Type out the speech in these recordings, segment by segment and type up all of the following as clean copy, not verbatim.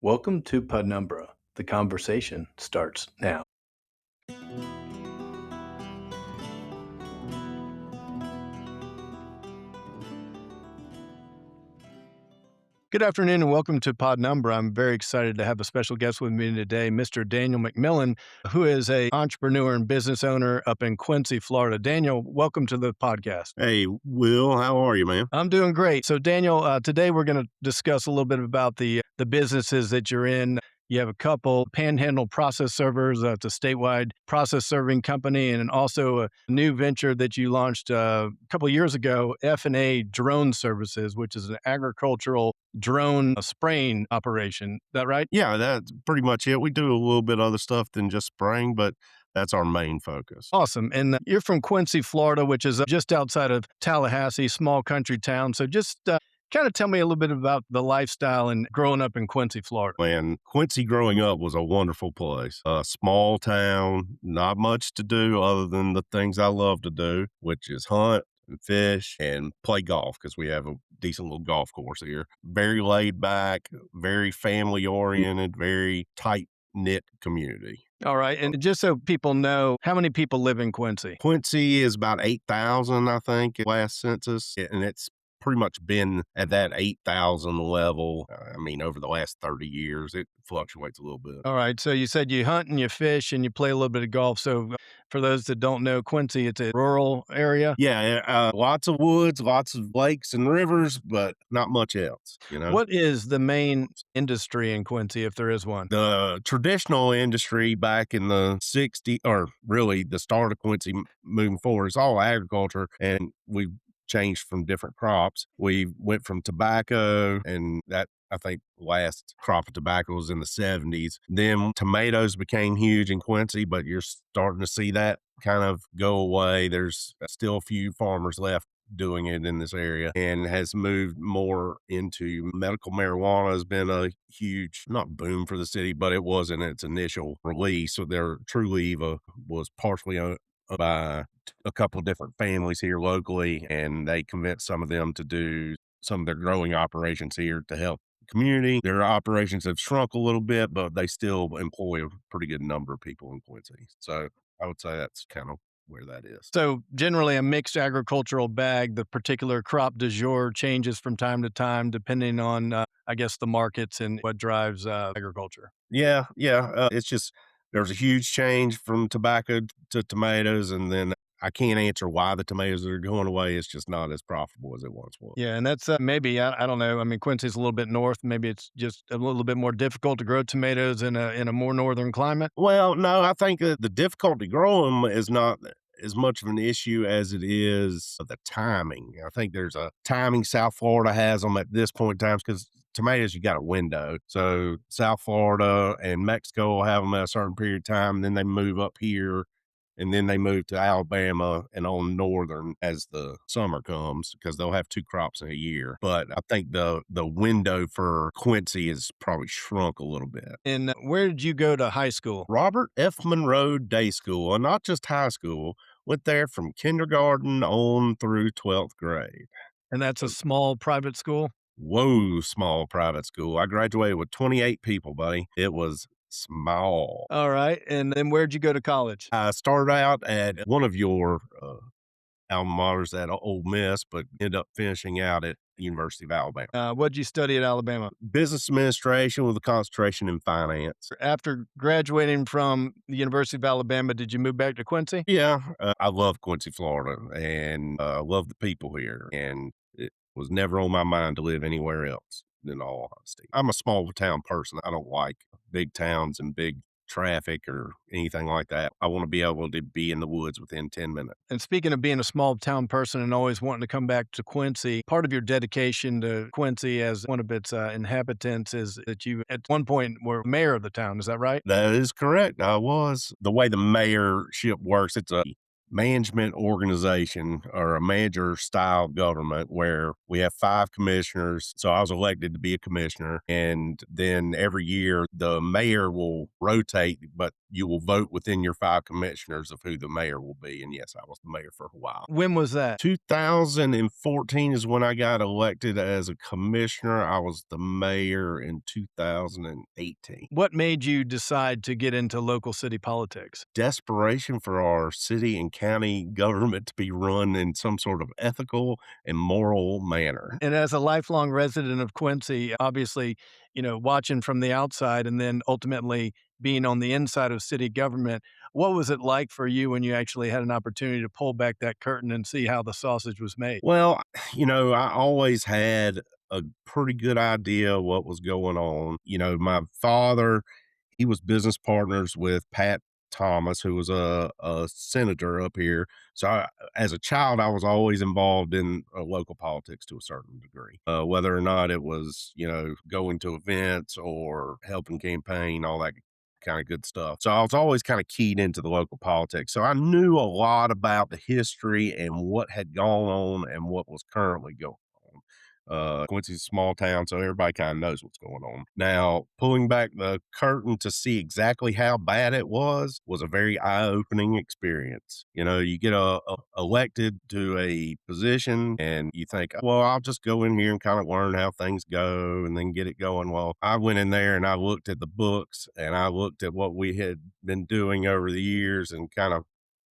Welcome to PodNumbra. The conversation starts now. Good afternoon and welcome to PodNumbra. I'm very excited to have a special guest with me today, Mr. Daniel McMillan, who is an entrepreneur and business owner up in Quincy, Florida. Daniel, welcome to the podcast. Hey, Will, how are you, man? I'm doing great. So, Daniel, today we're going to discuss a little bit about the businesses that you're in. You have a couple Panhandle Process Servers. It's a statewide process serving company, and also a new venture that you launched a couple of years ago, F&A Drone Services, which is an agricultural drone spraying operation. Is that right? Yeah, that's pretty much it. We do a little bit other stuff than just spraying, but that's our main focus. Awesome. And you're from Quincy, Florida, which is just outside of Tallahassee, small country town. So just kind of tell me a little bit about the lifestyle and growing up in Quincy, Florida. Man, Quincy growing up was a wonderful place. A small town, not much to do other than the things I love to do, which is hunt and fish and play golf because we have a decent little golf course here. Very laid back, very family oriented, very tight knit community. All right. And just so people know, how many people live in Quincy? Quincy is about 8,000, I think, last census, and it's pretty much been at that 8,000 level. Over the last 30 years, it fluctuates a little bit. All right. So you said you hunt and you fish and you play a little bit of golf. So for those that don't know, Quincy, it's a rural area. Yeah, lots of woods, lots of lakes and rivers, but not much else, What is the main industry in Quincy, if there is one? The traditional industry back in the 60s, or really the start of Quincy moving forward, is all agriculture, and we changed from different crops. We went from tobacco, and that I think last crop of tobacco was in the 70s. Then tomatoes became huge in Quincy, but you're starting to see that kind of go away. There's still a few farmers left doing it in this area, and has moved more into medical marijuana. Has been a huge, not boom for the city, but it was in its initial release. So their Trulieva was partially owned by a couple of different families here locally, and they convinced some of them to do some of their growing operations here to help the community. Their operations have shrunk a little bit, but they still employ a pretty good number of people in Quincy. So I would say that's kind of where that is. So generally a mixed agricultural bag. The particular crop du jour changes from time to time, depending on, I guess, the markets and what drives agriculture. Yeah. It's just there's a huge change from tobacco to tomatoes, and then I can't answer why the tomatoes are going away. It's just not as profitable as it once was. Yeah, and that's maybe I don't know. I mean, Quincy's a little bit north. Maybe it's just a little bit more difficult to grow tomatoes in a more northern climate. Well, no, I think that the difficulty growing them is not as much of an issue as it is the timing. I think there's a timing South Florida has them at this point in time because tomatoes, you got a window. So South Florida and Mexico will have them at a certain period of time, and then they move up here, and then they move to Alabama and on northern as the summer comes because they'll have two crops in a year. But I think the window for Quincy has probably shrunk a little bit. And where did you go to high school? Robert F. Monroe Day School, and not just high school, went there from kindergarten on through 12th grade. And that's a small private school? Whoa, small private school. I graduated with 28 people, buddy. It was small. All right. And then where'd you go to college? I started out at one of your alma maters at Ole Miss, but ended up finishing out at the University of Alabama. What'd you study at Alabama? Business administration with a concentration in finance. After graduating from the University of Alabama, did you move back to Quincy? Yeah, I love Quincy, Florida, and love the people here. And it was never on my mind to live anywhere else, in all honesty. I'm a small town person. I don't like big towns and big traffic or anything like that. I want to be able to be in the woods within 10 minutes. And speaking of being a small town person and always wanting to come back to Quincy, part of your dedication to Quincy as one of its inhabitants is that you at one point were mayor of the town. Is that right? That is correct. I was. The way the mayorship works, it's a management organization or a manager style government where we have 5 commissioners. So I was elected to be a commissioner. And then every year the mayor will rotate, but you will vote within your 5 commissioners of who the mayor will be, and yes, I was the mayor for a while. When was that? 2014 is when I got elected as a commissioner. I was the mayor in 2018. What made you decide to get into local city politics? Desperation for our city and county government to be run in some sort of ethical and moral manner. And as a lifelong resident of Quincy, obviously, watching from the outside and then ultimately being on the inside of city government, what was it like for you when you actually had an opportunity to pull back that curtain and see how the sausage was made? Well, I always had a pretty good idea what was going on. My father, he was business partners with Pat Thomas, who was a senator up here. So, as a child, I was always involved in local politics to a certain degree, whether or not it was, going to events or helping campaign, all that kind of good stuff. So, I was always kind of keyed into the local politics. So, I knew a lot about the history and what had gone on and what was currently going on. Quincy's a small town, so everybody kind of knows what's going on. Now, pulling back the curtain to see exactly how bad it was a very eye-opening experience. You get elected to a position, and you think, well, I'll just go in here and kind of learn how things go, and then get it going. Well, I went in there and I looked at the books, and I looked at what we had been doing over the years, and kind of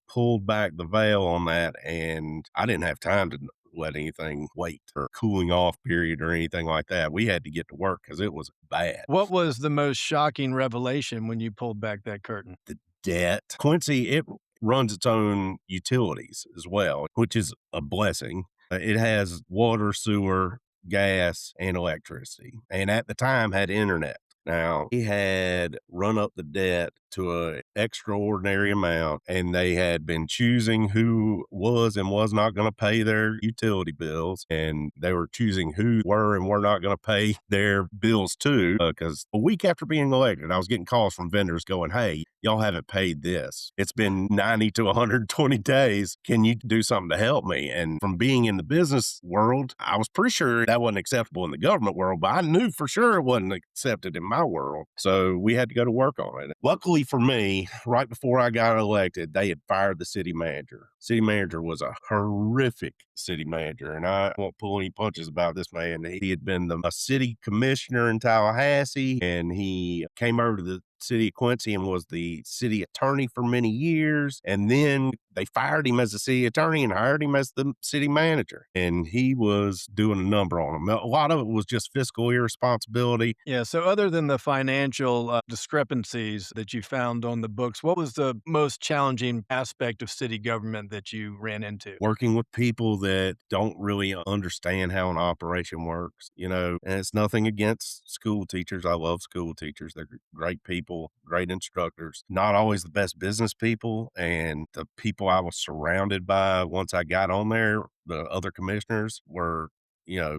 pulled back the veil on that, and I didn't have time to let anything wait or cooling off period or anything like that. We had to get to work because it was bad. What was the most shocking revelation when you pulled back that curtain? The debt. Quincy, it runs its own utilities as well, which is a blessing. It has water, sewer, gas, and electricity, and at the time had internet. Now, he had run up the debt to an extraordinary amount, and they had been choosing who was and was not going to pay their utility bills, and they were choosing who were and were not going to pay their bills too. Because a week after being elected, I was getting calls from vendors going, "Hey, y'all haven't paid this. It's been 90 to 120 days. Can you do something to help me?" And from being in the business world, I was pretty sure that wasn't acceptable in the government world, but I knew for sure it wasn't accepted in my world. So we had to go to work on it. Luckily for me, right before I got elected, they had fired the city manager. City manager was a horrific city manager, and I won't pull any punches about this man. He had been a city commissioner in Tallahassee, and he came over to the city of Quincy and was the city attorney for many years. And then they fired him as the city attorney and hired him as the city manager. And he was doing a number on him. A lot of it was just fiscal irresponsibility. Yeah. So, other than the financial discrepancies that you found on the books, what was the most challenging aspect of city government that you ran into? Working with people that don't really understand how an operation works, and it's nothing against school teachers. I love school teachers. They're great people, great instructors, not always the best business people. And the people I was surrounded by once I got on there, the other commissioners were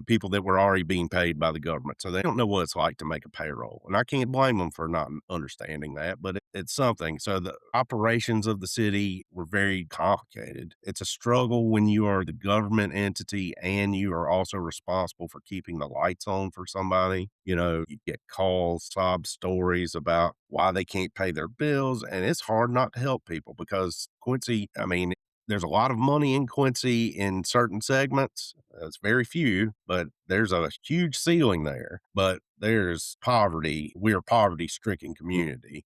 people that were already being paid by the government. So they don't know what it's like to make a payroll. And I can't blame them for not understanding that, but it's something. So the operations of the city were very complicated. It's a struggle when you are the government entity and you are also responsible for keeping the lights on for somebody. You get calls, sob stories about why they can't pay their bills. And it's hard not to help people because Quincy, I mean, there's a lot of money in Quincy in certain segments. It's very few, but there's a huge ceiling there. But there's poverty. We're a poverty-stricken community,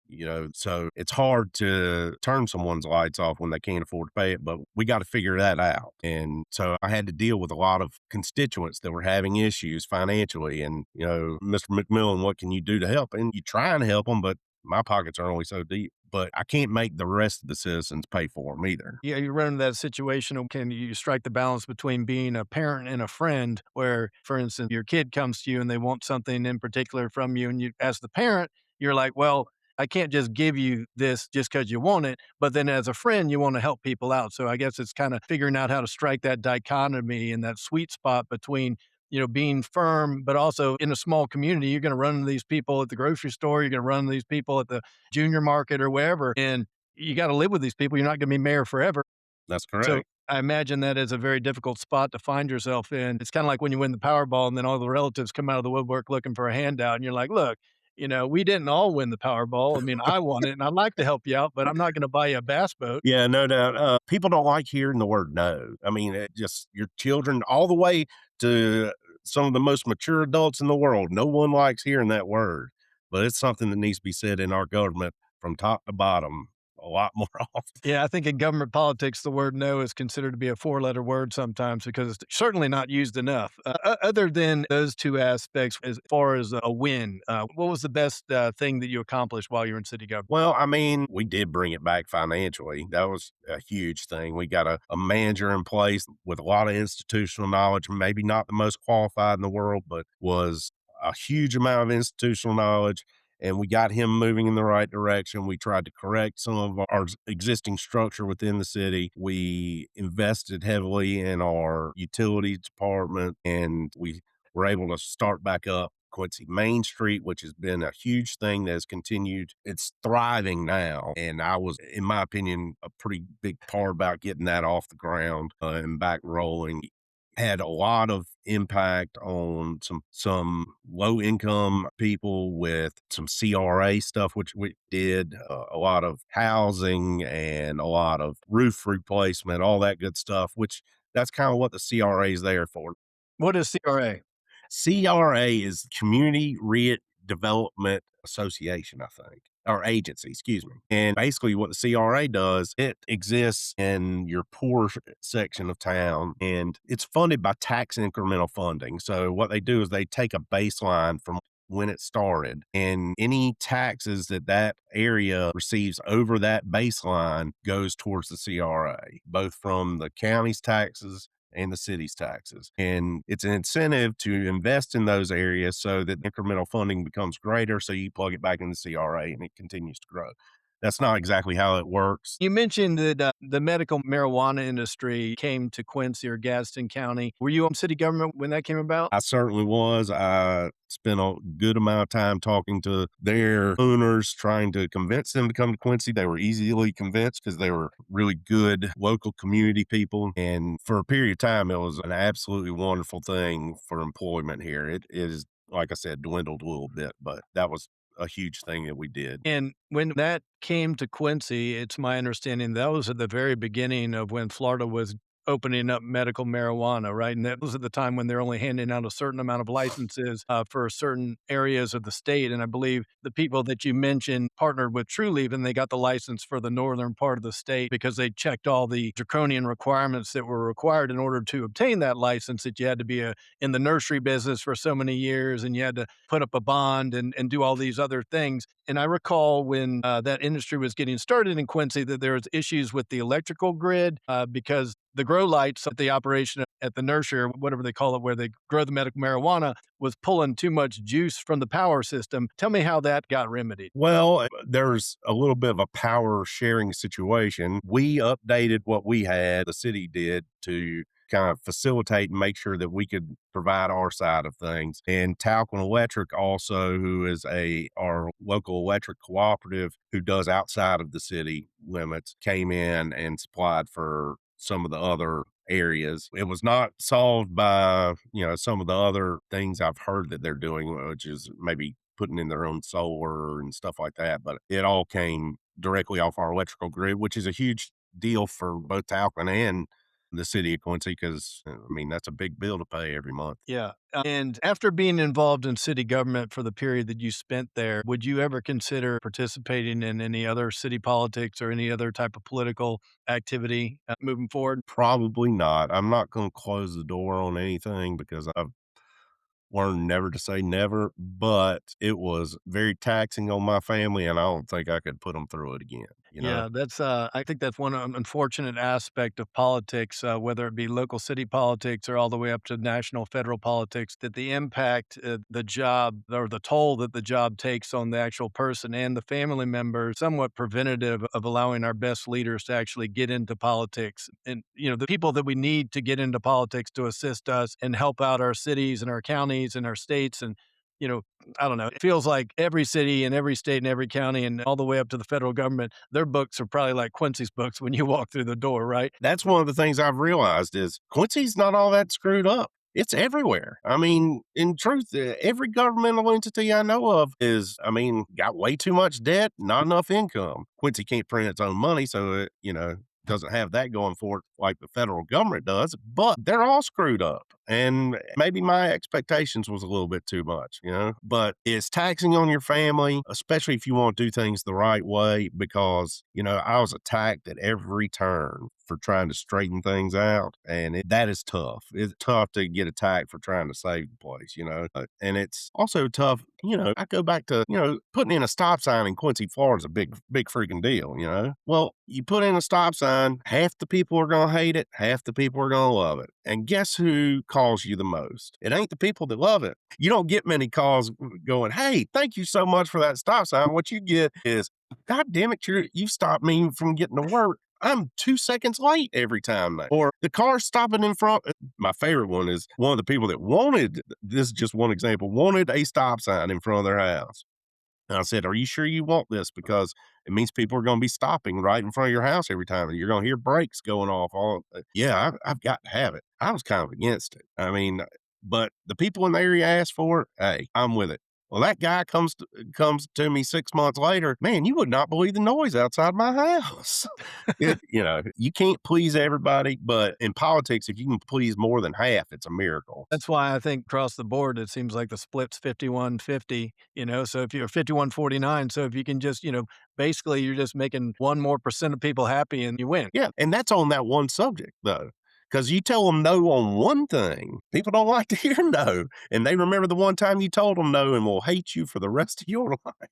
so it's hard to turn someone's lights off when they can't afford to pay it, but we got to figure that out. And so I had to deal with a lot of constituents that were having issues financially. And, Mr. McMillan, what can you do to help? And you try and help them, but my pockets are only so deep. But I can't make the rest of the citizens pay for them either. Yeah, you run into that situation of can you strike the balance between being a parent and a friend where, for instance, your kid comes to you and they want something in particular from you, and you as the parent, you're like, "Well, I can't just give you this just because you want it," but then as a friend, you wanna help people out, so I guess it's kinda figuring out how to strike that dichotomy and that sweet spot between, being firm, but also in a small community, you're gonna run into these people at the grocery store, you're gonna run into these people at the junior market or wherever, and you gotta live with these people, you're not gonna be mayor forever. That's So, correct. I imagine that is a very difficult spot to find yourself in. It's kinda like when you win the Powerball and then all the relatives come out of the woodwork looking for a handout, and you're like, "Look, We didn't all win the Powerball. I mean, I won it and I'd like to help you out, but I'm not going to buy you a bass boat. Yeah, no doubt. People don't like hearing the word no. I mean, it just your children, all the way to some of the most mature adults in the world. No one likes hearing that word, but it's something that needs to be said in our government from top to bottom a lot more often. Yeah, I think in government politics, the word no is considered to be a four-letter word sometimes because it's certainly not used enough. Other than those two aspects, as far as a win, what was the best thing that you accomplished while you were in city government? Well, I mean, we did bring it back financially. That was a huge thing. We got a manager in place with a lot of institutional knowledge, maybe not the most qualified in the world, but was a huge amount of institutional knowledge. And we got him moving in the right direction. We tried to correct some of our existing structure within the city. We invested heavily in our utilities department, and we were able to start back up Quincy Main Street, which has been a huge thing that has continued. It's thriving now. And I was, in my opinion, a pretty big part about getting that off the ground and back rolling. Had a lot of impact on some low income people with some CRA stuff, which we did a lot of housing and a lot of roof replacement, all that good stuff, which that's kind of what the CRA is there for. What is CRA? CRA is Community Development Association, I think, or agency, excuse me. And basically, what the CRA does, it exists in your poor section of town, and it's funded by tax incremental funding. So, what they do is they take a baseline from when it started, and any taxes that that area receives over that baseline goes towards the CRA, both from the county's taxes and the city's taxes. And it's an incentive to invest in those areas so that incremental funding becomes greater. So you plug it back in the CRA and it continues to grow. That's not exactly how it works. You mentioned that the medical marijuana industry came to Quincy or Gadsden County. Were you on city government when that came about? I certainly was. I spent a good amount of time talking to their owners, trying to convince them to come to Quincy. They were easily convinced because they were really good local community people. And for a period of time, it was an absolutely wonderful thing for employment here. It is, like I said, dwindled a little bit, but that was a huge thing that we did. And when that came to Quincy, it's my understanding that was at the very beginning of when Florida was opening up medical marijuana, right? And that was at the time when they're only handing out a certain amount of licenses for certain areas of the state. And I believe the people that you mentioned partnered with Trulieve and they got the license for the northern part of the state because they checked all the draconian requirements that were required in order to obtain that license, that you had to be in the nursery business for so many years and you had to put up a bond and do all these other things. And I recall when that industry was getting started in Quincy that there was issues with the electrical grid because the grow lights at the operation at the nursery or whatever they call it, where they grow the medical marijuana, was pulling too much juice from the power system. Tell me how that got remedied. Well, there's a little bit of a power sharing situation. We updated what we had, the city did, to kind of facilitate and make sure that we could provide our side of things. And Talcon Electric also, who is our local electric cooperative who does outside of the city limits, came in and supplied for some of the other areas. It was not solved by, some of the other things I've heard that they're doing, which is maybe putting in their own solar and stuff like that. But it all came directly off our electrical grid, which is a huge deal for both Talcon and the city of Quincy because, I mean, that's a big bill to pay every month. Yeah. And after being involved in city government for the period that you spent there, would you ever consider participating in any other city politics or any other type of political activity moving forward? Probably not. I'm not going to close the door on anything because I've learned never to say never, but it was very taxing on my family, and I don't think I could put them through it again. Yeah, I think that's one unfortunate aspect of politics, whether it be local city politics or all the way up to national, federal politics, that the impact, the job or the toll that the job takes on the actual person and the family member, somewhat preventative of allowing our best leaders to actually get into politics. And, the people that we need to get into politics to assist us and help out our cities and our counties and our states and, you know, I don't know. It feels like every city and every state and every county and all the way up to the federal government, their books are probably like Quincy's books when you walk through the door, right? That's one of the things I've realized is Quincy's not all that screwed up. It's everywhere. I mean, in truth, every governmental entity I know of is, I mean, got way too much debt, not enough income. Quincy can't print its own money, so it, doesn't have that going for it like the federal government does, but they're all screwed up. And maybe my expectations was a little bit too much, but it's taxing on your family, especially if you want to do things the right way, because, I was attacked at every turn for trying to straighten things out. And that is tough. It's tough to get attacked for trying to save the place, and it's also tough. I go back to, putting in a stop sign in Quincy, Florida is a big, big freaking deal, Well, you put in a stop sign, half the people are going to hate it, half the people are going to love it. And guess who calls you the most? It ain't the people that love it. You don't get many calls going, "Hey, thank you so much for that stop sign." What you get is, "God damn it, you stopped me from getting to work. I'm 2 seconds late every time now." Or the car stopping in front. My favorite one is one of the people that wanted, this is just one example, wanted a stop sign in front of their house. And I said, "Are you sure you want this? Because it means people are going to be stopping right in front of your house every time. And you're going to hear brakes going off." Yeah, I've got to have it. I was kind of against it. I mean, but the people in the area asked for it. Hey, I'm with it. Well, that guy comes to me 6 months later. "Man, you would not believe the noise outside my house." You can't please everybody, but in politics, if you can please more than half, it's a miracle. That's why I think across the board, it seems like the split's 51-50, so if you're 51-49, so if you can just, basically you're just making 1 more percent of people happy and you win. Yeah, and that's on that one subject, though, because you tell them no on one thing, people don't like to hear no, and they remember the one time you told them no and will hate you for the rest of your life.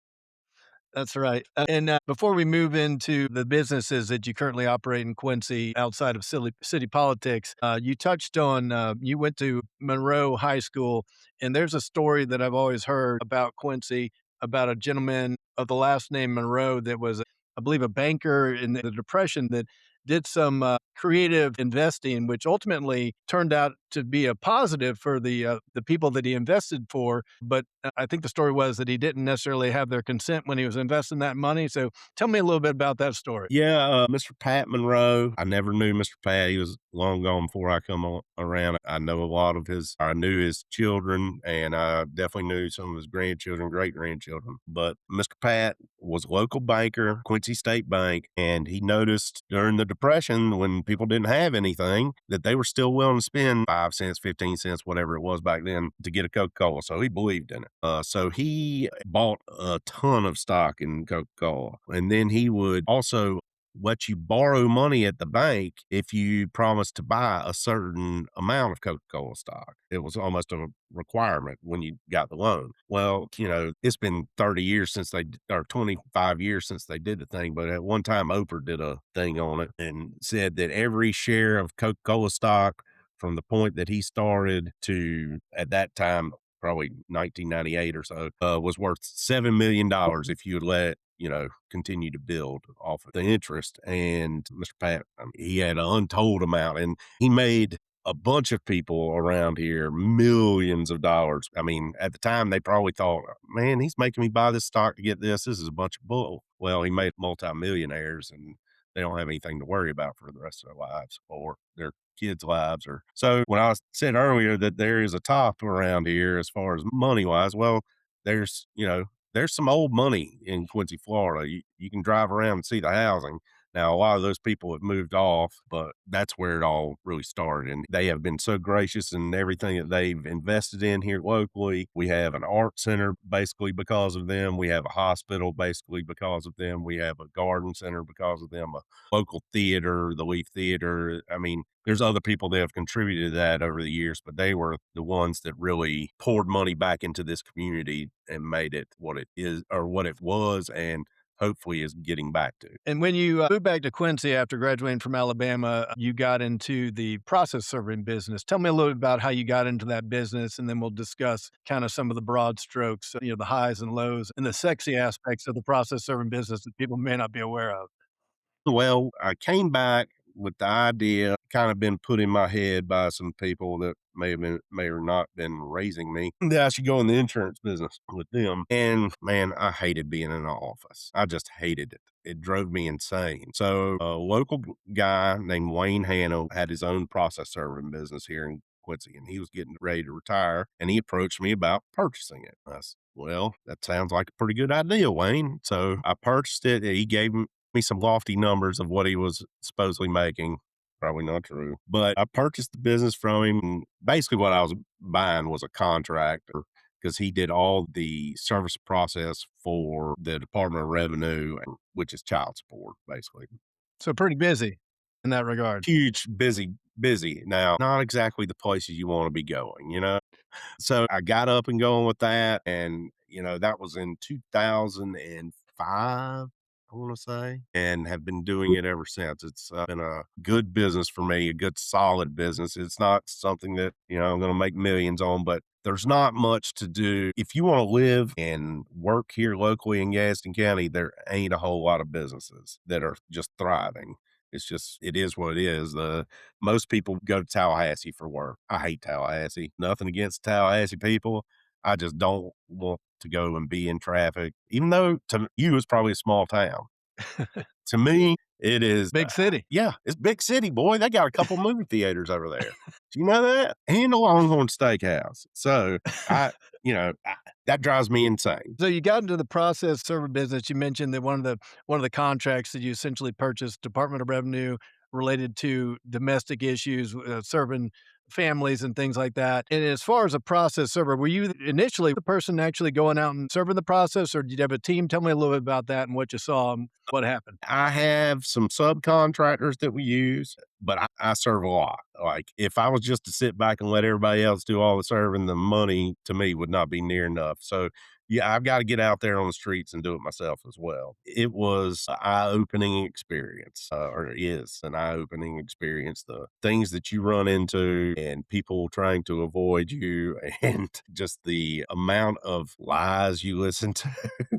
That's right. And before we move into the businesses that you currently operate in Quincy outside of city politics, you touched on you went to Monroe High School, and there's a story that I've always heard about Quincy about a gentleman of the last name Monroe that was, I believe, a banker in the Depression that did some creative investing, which ultimately turned out to be a positive for the people that he invested for. But I think the story was that he didn't necessarily have their consent when he was investing that money. So tell me a little bit about that story. Yeah, Mr. Pat Monroe. I never knew Mr. Pat. He was long gone before I come around. I knew his children, and I definitely knew some of his grandchildren, great grandchildren. But Mr. Pat was a local banker, Quincy State Bank, and he noticed during the Depression when people didn't have anything that they were still willing to spend 5 cents, 15 cents, whatever it was back then to get a Coca-Cola. So he believed in it. So he bought a ton of stock in Coca-Cola, and then he would also let you borrow money at the bank if you promised to buy a certain amount of Coca-Cola stock. It was almost a requirement when you got the loan. Well, it's been 30 years or 25 years since they did the thing, but at one time Oprah did a thing on it and said that every share of Coca-Cola stock from the point that he started to at that time, probably 1998 or so, was worth $7 million if you would let it, continue to build off of the interest. And Mr. Pat, I mean, he had an untold amount, and he made a bunch of people around here millions of dollars. I mean, at the time, they probably thought, "Man, he's making me buy this stock to get this. This is a bunch of bull." Well, he made multimillionaires, and they don't have anything to worry about for the rest of their lives or their kids' lives. Or so when I said earlier that there is a top around here as far as money wise, well, there's there's some old money in Quincy, Florida. You can drive around and see the housing. Now, a lot of those people have moved off, but that's where it all really started. And they have been so gracious in everything that they've invested in here locally. We have an art center basically because of them. We have a hospital basically because of them. We have a garden center because of them, a local theater, the Leaf Theater. I mean, there's other people that have contributed to that over the years, but they were the ones that really poured money back into this community and made it what it is or what it was, and hopefully is getting back to. And when you moved back to Quincy after graduating from Alabama, you got into the process serving business. Tell me a little bit about how you got into that business, and then we'll discuss kind of some of the broad strokes, the highs and lows and the sexy aspects of the process serving business that people may not be aware of. Well, I came back with the idea kind of been put in my head by some people that may or not been raising me that I should go in the insurance business with them. And man, I hated being in an office. I just hated it. It drove me insane. So a local guy named Wayne Hanno had his own process serving business here in Quincy, and he was getting ready to retire, and he approached me about purchasing it. I said, "Well, that sounds like a pretty good idea, Wayne." So I purchased it, and he gave me some lofty numbers of what he was supposedly making. Probably not true, but I purchased the business from him. And basically, what I was buying was a contractor because he did all the service process for the Department of Revenue, which is child support, basically. So pretty busy in that regard. Huge, busy, busy. Now, not exactly the places you want to be going, you know? So I got up and going with that. And, that was in 2005, I want to say, and have been doing it ever since. It's been a good business for me, a good, solid business. It's not something that, I'm going to make millions on, but there's not much to do. If you want to live and work here locally in Gadsden County, there ain't a whole lot of businesses that are just thriving. It's just, it is what it is. Most people go to Tallahassee for work. I hate Tallahassee. Nothing against Tallahassee people. I just don't want to go and be in traffic, even though to you it's probably a small town. To me, it is. Big city. Yeah, it's big city, boy. They got a couple movie theaters over there. Do you know that? And a Longhorn Steakhouse. So I, that drives me insane. So you got into the process server business. You mentioned that one of the contracts that you essentially purchased, Department of Revenue, related to domestic issues, serving families and things like that. And as far as a process server, were you initially the person actually going out and serving the process, or did you have a team? Tell me a little bit about that and what you saw and what happened. I have some subcontractors that we use, but I serve a lot. Like if I was just to sit back and let everybody else do all the serving, the money to me would not be near enough. So yeah, I've got to get out there on the streets and do it myself as well. It was an eye-opening experience, or is an eye-opening experience. The things that you run into and people trying to avoid you, and just the amount of lies you listen to.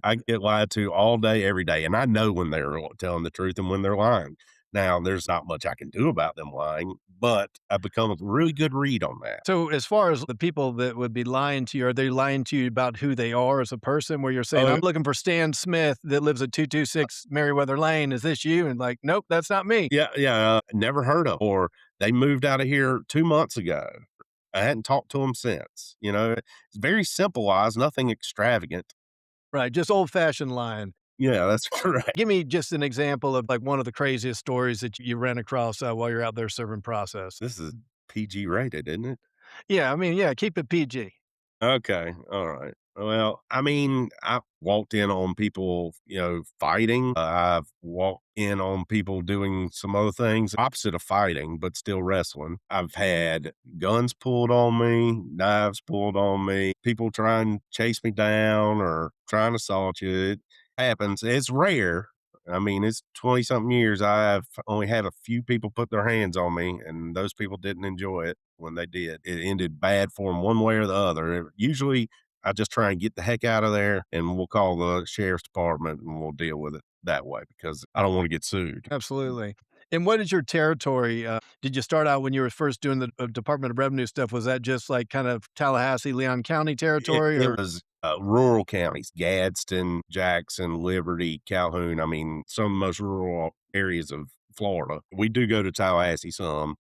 I get lied to all day, every day, and I know when they're telling the truth and when they're lying. Now, there's not much I can do about them lying, but I've become a really good read on that. So as far as the people that would be lying to you, are they lying to you about who they are as a person, where you're saying, Oh, "I'm looking for Stan Smith that lives at 226 Meriwether Lane. Is this you?" And like, "Nope, that's not me." yeah, yeah, never heard of, or they moved out of here 2 months ago. I hadn't talked to them since, It's very simple lies, nothing extravagant. Right, just old-fashioned lying. Yeah, that's correct. Give me just an example of, like, one of the craziest stories that you ran across, while you're out there serving process. This is PG rated, isn't it? Yeah, I mean, yeah, keep it PG. Okay. All right. Well, I mean, I've walked in on people, fighting. I've walked in on people doing some other things opposite of fighting, but still wrestling. I've had guns pulled on me, knives pulled on me, people trying to chase me down or trying to assault you. It happens. It's rare. I mean, it's 20 something years. I've only had a few people put their hands on me, and those people didn't enjoy it when they did. It ended bad for them one way or the other. Usually, I just try and get the heck out of there, and we'll call the sheriff's department and we'll deal with it that way because I don't want to get sued. Absolutely. And what is your territory? Did you start out when you were first doing the, Department of Revenue stuff? Was that just, like, kind of Tallahassee, Leon County territory, It or was rural counties, Gadsden, Jackson, Liberty, Calhoun. I mean, some of the most rural areas of Florida. We do go to Tallahassee some.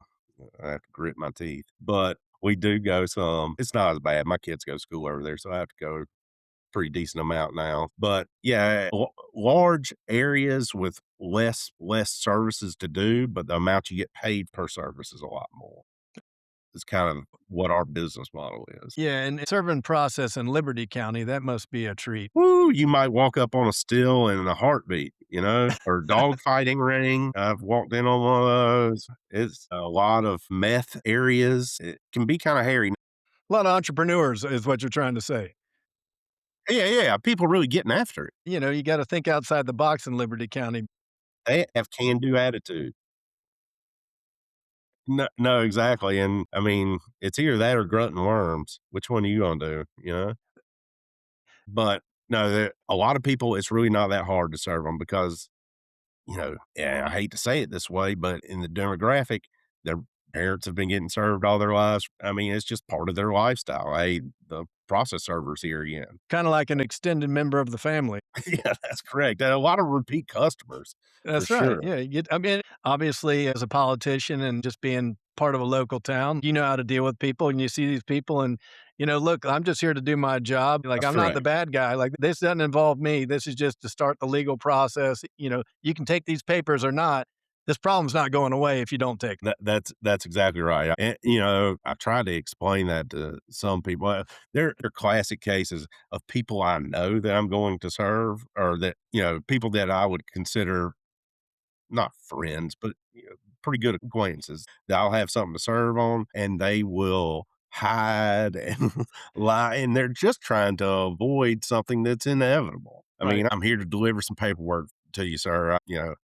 I have to grit my teeth, but we do go some. It's not as bad. My kids go to school over there, so I have to go pretty decent amount now. But yeah, large areas with less services to do, but the amount you get paid per service is a lot more. It's kind of what our business model is. yeah, and serving process in Liberty County, that must be a treat. Woo, you might walk up on a still in a heartbeat, or dog fighting ring. I've walked in on one of those. It's a lot of meth areas. It can be kind of hairy. A lot of entrepreneurs is what you're trying to say. Yeah, yeah. People really getting after it. You gotta think outside the box in Liberty County. They have can do attitude. No, no, exactly. And I mean, it's either that or grunting worms. Which one are you gonna do? But no, a lot of people, it's really not that hard to serve them because and I hate to say it this way, but in the demographic, their parents have been getting served all their lives. I mean, it's just part of their lifestyle. Hey, the process servers here again. Kinda like an extended member of the family. Yeah, that's correct. And a lot of repeat customers for That's right, sure. yeah, I mean, obviously, as a politician and just being part of a local town. You know how to deal with people and you see these people and, look, I'm just here to do my job. Like, That's I'm not the correct. bad guy. Like, this doesn't involve me. This is just to start the legal process. You can take these papers or not. This problem's not going away if you don't take them. That's exactly right. And, I try to explain that to some people. There are classic cases of people I know that I'm going to serve, or that, people that I would consider not friends, but, pretty good acquaintances that I'll have something to serve on, and they will hide and lie, and they're just trying to avoid something that's inevitable. I Right. mean, I'm here to deliver some paperwork to you, sir.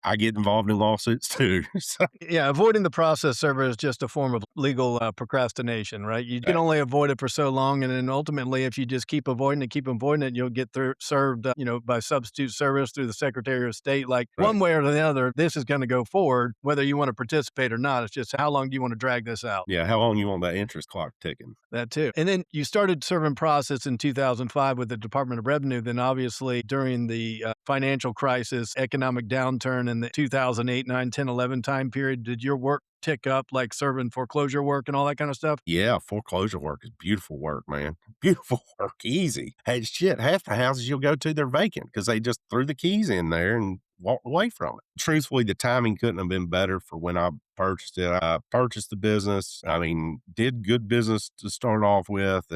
I get involved in lawsuits too. So Yeah, avoiding the process server is just a form of legal procrastination, right? You can only exactly. avoid it for so long, and then ultimately, if you just keep avoiding it, you'll get served, by substitute service through the Secretary of State. Like Right. one way or the other, this is going to go forward, whether you want to participate or not. It's just how long do you want to drag this out? Yeah, how long you want that interest clock ticking? That too. And then you started serving process in 2005 with the Department of Revenue. Then, obviously, during the financial crisis, economic downturn in the 2008, 9, 10, 11 time period, did your work tick up like serving foreclosure work and all that kind of stuff? Yeah, foreclosure work is beautiful work, man. Beautiful work, easy. Hey, shit, half the houses you'll go to, they're vacant because they just threw the keys in there and walked away from it. Truthfully, the timing couldn't have been better for when I purchased it. I purchased the business. I mean, did good business to start off with,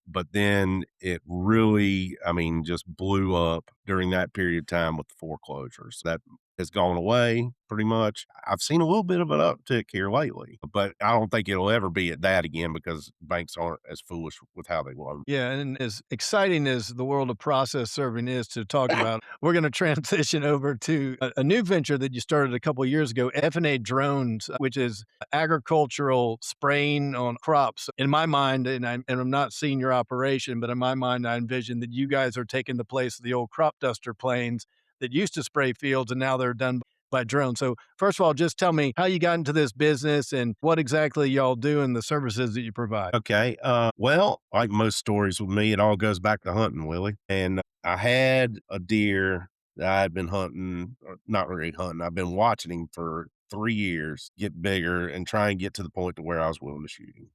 but then it really, I mean, just blew up during that period of time with the foreclosures. That has gone away pretty much. I've seen a little bit of an uptick here lately, but I don't think it'll ever be at that again because banks aren't as foolish with how they loan. Yeah, and as exciting as the world of process serving is to talk about, we're going to transition over to a new venture that you started a couple of years ago, F&A drones, which is agricultural spraying on crops. In my mind, and I'm not seeing your operation, but in my mind, I envision that you guys are taking the place of the old crop duster planes that used to spray fields, and now they're done by drone. So, first of all, just tell me how you got into this business and what exactly y'all do and the services that you provide. Okay. Well, like most stories with me, it all goes back to hunting, Willie. And I had a deer that I had been hunting, or not really hunting. I've been watching him for 3 years get bigger and try and get to the point to where I was willing to shoot him.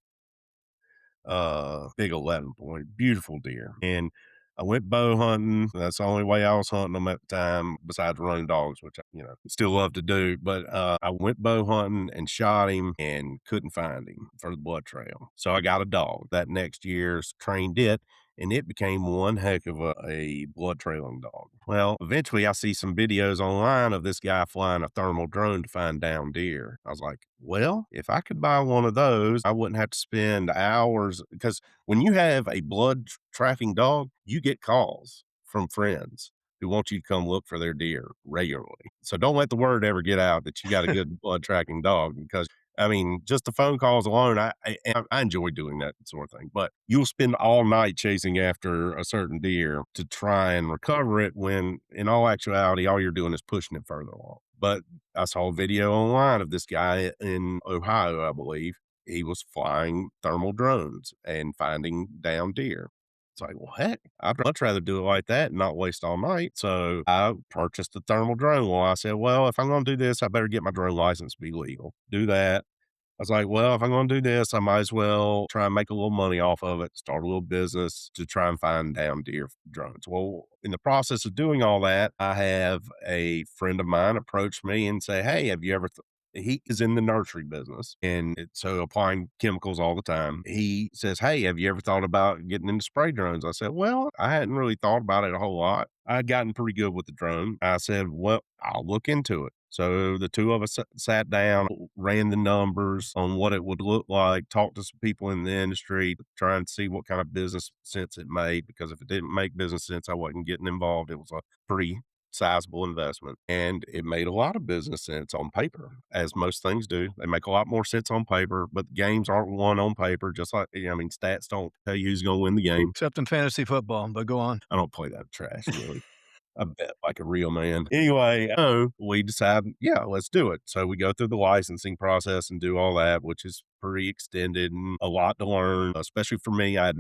Big 11 point, beautiful deer. And I went bow hunting. That's the only way I was hunting them at the time, besides running dogs, which I, still love to do. But I went bow hunting and shot him and couldn't find him for the blood trail. So I got a dog that next year, trained it, and it became one heck of a blood trailing dog. Well, eventually I see some videos online of this guy flying a thermal drone to find down deer. I was like, well, if I could buy one of those, I wouldn't have to spend hours, because when you have a blood tracking dog, you get calls from friends who want you to come look for their deer regularly. So don't let the word ever get out that you got a good blood tracking dog, because I mean, just the phone calls alone, I enjoy doing that sort of thing. But you'll spend all night chasing after a certain deer to try and recover it, when in all actuality, all you're doing is pushing it further along. But I saw a video online of this guy in Ohio, I believe. He was flying thermal drones and finding down deer. It's like, well, heck, I'd much rather do it like that and not waste all night. So I purchased the thermal drone. Well, I said, well, if I'm going to do this, I better get my drone license to be legal. Do that. I was like, well, if I'm going to do this, I might as well try and make a little money off of it, start a little business to try and find down deer drones. Well, in the process of doing all that, I have a friend of mine approach me and say, hey, have you ever, he is in the nursery business, and so applying chemicals all the time. He says, hey, have you ever thought about getting into spray drones? I said, well, I hadn't really thought about it a whole lot. I'd gotten pretty good with the drone. I said, well, I'll look into it. So the two of us sat down, ran the numbers on what it would look like, talked to some people in the industry to try and see what kind of business sense it made. Because if it didn't make business sense, I wasn't getting involved. It was a pretty sizable investment, and it made a lot of business sense on paper, as most things do. They make a lot more sense on paper, but the games aren't won on paper. Just like, I mean, stats don't tell you who's going to win the game. Except in fantasy football, but go on. I don't play that trash, really. I bet like a real man. Anyway, we decide, yeah, let's do it. So we go through the licensing process and do all that, which is pretty extended and a lot to learn, especially for me. I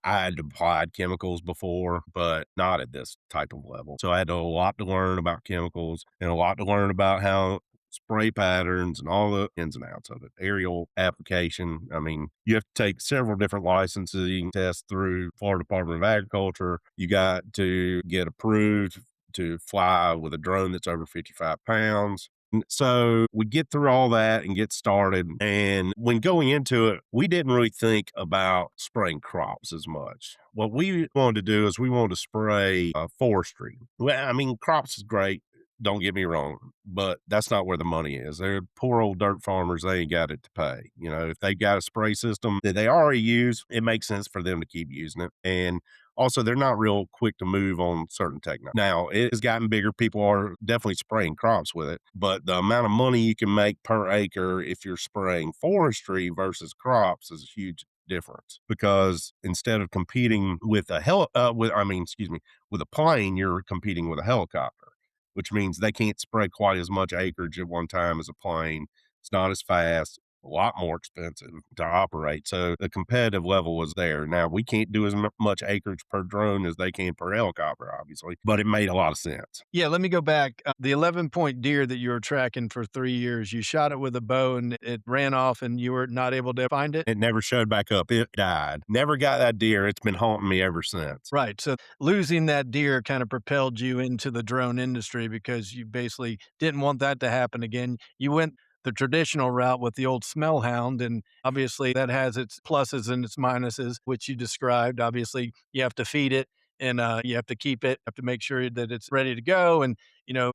had applied chemicals before, but not at this type of level. So I had a lot to learn about chemicals and a lot to learn about how spray patterns and all the ins and outs of it. Aerial application. I mean, you have to take several different licensing tests through Florida Department of Agriculture. You got to get approved to fly with a drone that's over 55 pounds. So we get through all that and get started. And when going into it, we didn't really think about spraying crops as much. What we wanted to do is we wanted to spray forestry. Well, I mean, crops is great. Don't get me wrong, but that's not where the money is. They're poor old dirt farmers. They ain't got it to pay. You know, if they've got a spray system that they already use, it makes sense for them to keep using it. And also, they're not real quick to move on certain technology. Now, it has gotten bigger. People are definitely spraying crops with it, but the amount of money you can make per acre if you're spraying forestry versus crops is a huge difference because instead of competing with with a plane, you're competing with a helicopter, which means they can't spray quite as much acreage at one time as a plane. It's not as fast, a lot more expensive to operate. So the competitive level was there. Now we can't do as much acreage per drone as they can per helicopter, obviously, but it made a lot of sense. Yeah, let me go back. The 11-point deer that you were tracking for 3 years, you shot it with a bow and it ran off and you were not able to find it? It never showed back up. It died. Never got that deer. It's been haunting me ever since. Right. So losing that deer kind of propelled you into the drone industry because you basically didn't want that to happen again. You went the traditional route with the old smell hound, and obviously that has its pluses and its minuses, which you described. Obviously, you have to feed it and you have to keep it, have to make sure that it's ready to go. And,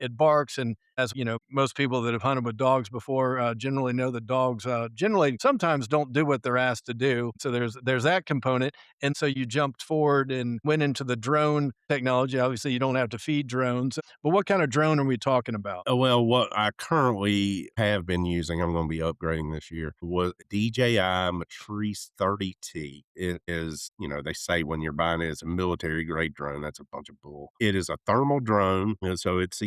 it barks. And as most people that have hunted with dogs before generally know that dogs generally sometimes don't do what they're asked to do. So there's that component. And so you jumped forward and went into the drone technology. Obviously, you don't have to feed drones, but what kind of drone are we talking about? Well, what I currently have been using, I'm going to be upgrading this year, was DJI Matrice 30T. It is, they say when you're buying it, it's a military grade drone. That's a bunch of bull. It is a thermal drone, and so it sees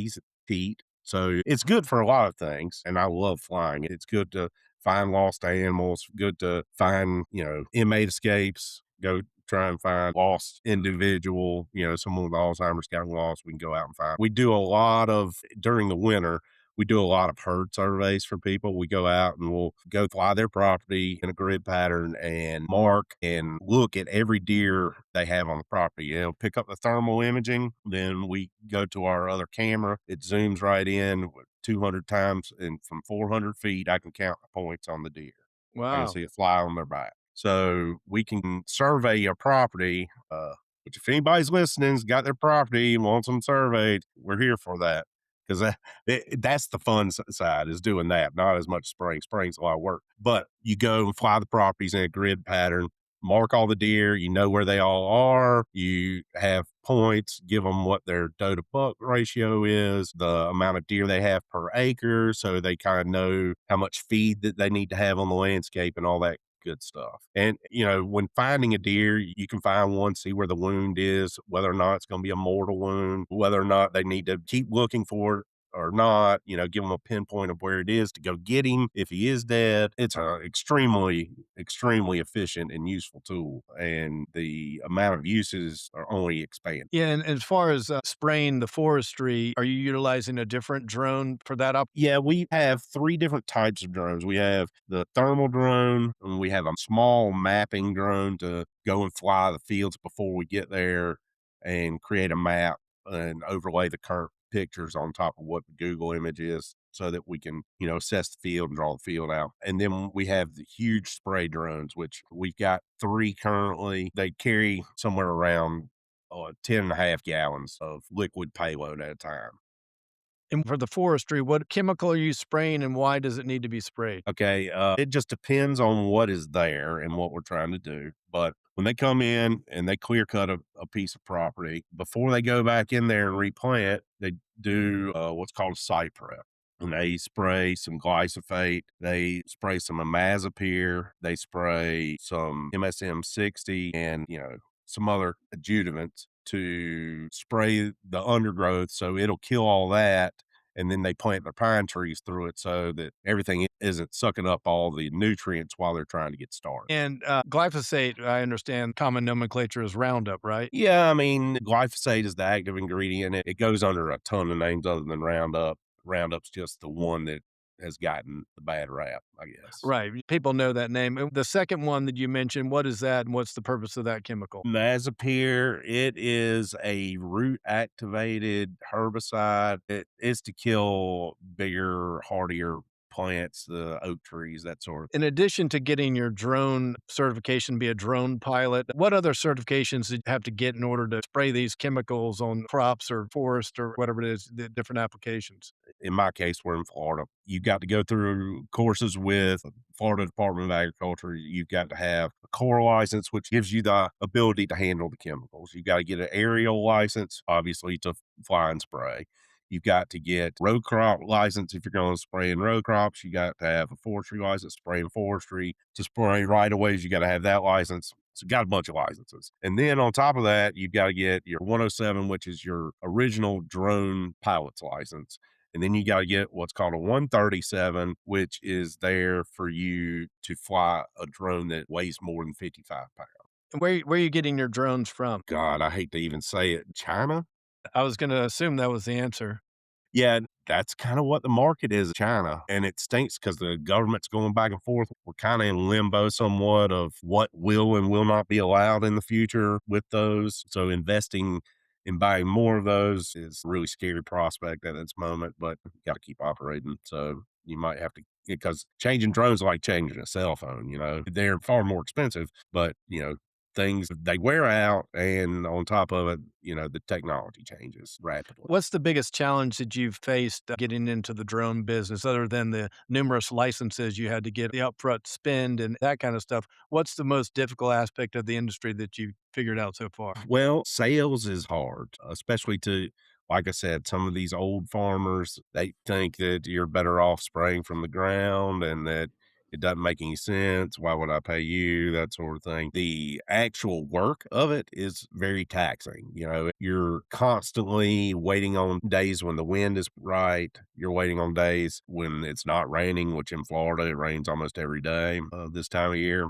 heat. So it's good for a lot of things, and I love flying. It's good to find lost animals, good to find, inmate escapes, go try and find lost individual, someone with Alzheimer's got lost, we can go out and find. We do a lot of, during the winter, we do a lot of herd surveys for people. We go out and we'll go fly their property in a grid pattern and mark and look at every deer they have on the property. Pick up the thermal imaging. Then we go to our other camera. It zooms right in 200 times. And from 400 feet, I can count the points on the deer. I can Wow. see it fly on their back. So we can survey a property, which if anybody's listening's got their property and wants them surveyed, we're here for that. Because that's the fun side is doing that, not as much spraying. Spraying's a lot of work. But you go and fly the properties in a grid pattern, mark all the deer, you know where they all are, you have points, give them what their doe to buck ratio is, the amount of deer they have per acre, so they kind of know how much feed that they need to have on the landscape and all that good stuff. And, when finding a deer, you can find one, see where the wound is, whether or not it's going to be a mortal wound, whether or not they need to keep looking for it or not, give them a pinpoint of where it is to go get him if he is dead. It's a extremely, extremely efficient and useful tool. And the amount of uses are only expanding. Yeah, and as far as spraying the forestry, are you utilizing a different drone for that Yeah, we have 3 different types of drones. We have the thermal drone, and we have a small mapping drone to go and fly the fields before we get there and create a map and overlay the current pictures on top of what the Google image is so that we can, assess the field and draw the field out. And then we have the huge spray drones, which we've got 3 currently. They carry somewhere around 10.5 gallons of liquid payload at a time. And for the forestry, what chemical are you spraying and why does it need to be sprayed? Okay, it just depends on what is there and what we're trying to do. But when they come in and they clear cut a piece of property, before they go back in there and replant, they do what's called a site prep. And they spray some glyphosate, they spray some imazapyr, they spray some MSM 60 and, some other adjuvants to spray the undergrowth so it'll kill all that, and then they plant their pine trees through it so that everything isn't sucking up all the nutrients while they're trying to get started. And glyphosate, I understand common nomenclature is Roundup, right? Yeah, I mean, glyphosate is the active ingredient. It goes under a ton of names other than Roundup. Roundup's just the one that has gotten the bad rap, I guess. Right. People know that name. The second one that you mentioned, what is that and what's the purpose of that chemical? Mazapir, it is a root activated herbicide. It is to kill bigger, hardier plants, the oak trees, that sort of. In addition to getting your drone certification, be a drone pilot, what other certifications did you have to get in order to spray these chemicals on crops or forest or whatever it is, the different applications? In my case, we're in Florida. You got to go through courses with Florida Department of Agriculture. You've got to have a core license, which gives you the ability to handle the chemicals. You got to get an aerial license, obviously, to fly and spray. You've got to get row crop license if you're going to spray in row crops. You got to have a forestry license, spray in forestry. To spray right of ways, you got to have that license. So you got a bunch of licenses. And then on top of that, you've got to get your 107, which is your original drone pilot's license. And then you got to get what's called a 137, which is there for you to fly a drone that weighs more than 55 pounds. And where are you getting your drones from? God, I hate to even say it. China? I was gonna assume that was the answer. Yeah, that's kind of what the market is, China. And it stinks because the government's going back and forth. We're kind of in limbo somewhat of what will and will not be allowed in the future with those. So investing in buying more of those is a really scary prospect at this moment, but you got to keep operating. So you might have to, because changing drones is like changing a cell phone, they're far more expensive, but things they wear out, and on top of it, the technology changes rapidly. What's the biggest challenge that you've faced getting into the drone business other than the numerous licenses you had to get, the upfront spend and that kind of stuff? What's the most difficult aspect of the industry that you've figured out so far? Well, sales is hard, especially to, like I said, some of these old farmers, they think that you're better off spraying from the ground and that it doesn't make any sense. Why would I pay you? That sort of thing. The actual work of it is very taxing. You're constantly waiting on days when the wind is right. You're waiting on days when it's not raining, which in Florida, it rains almost every day this time of year.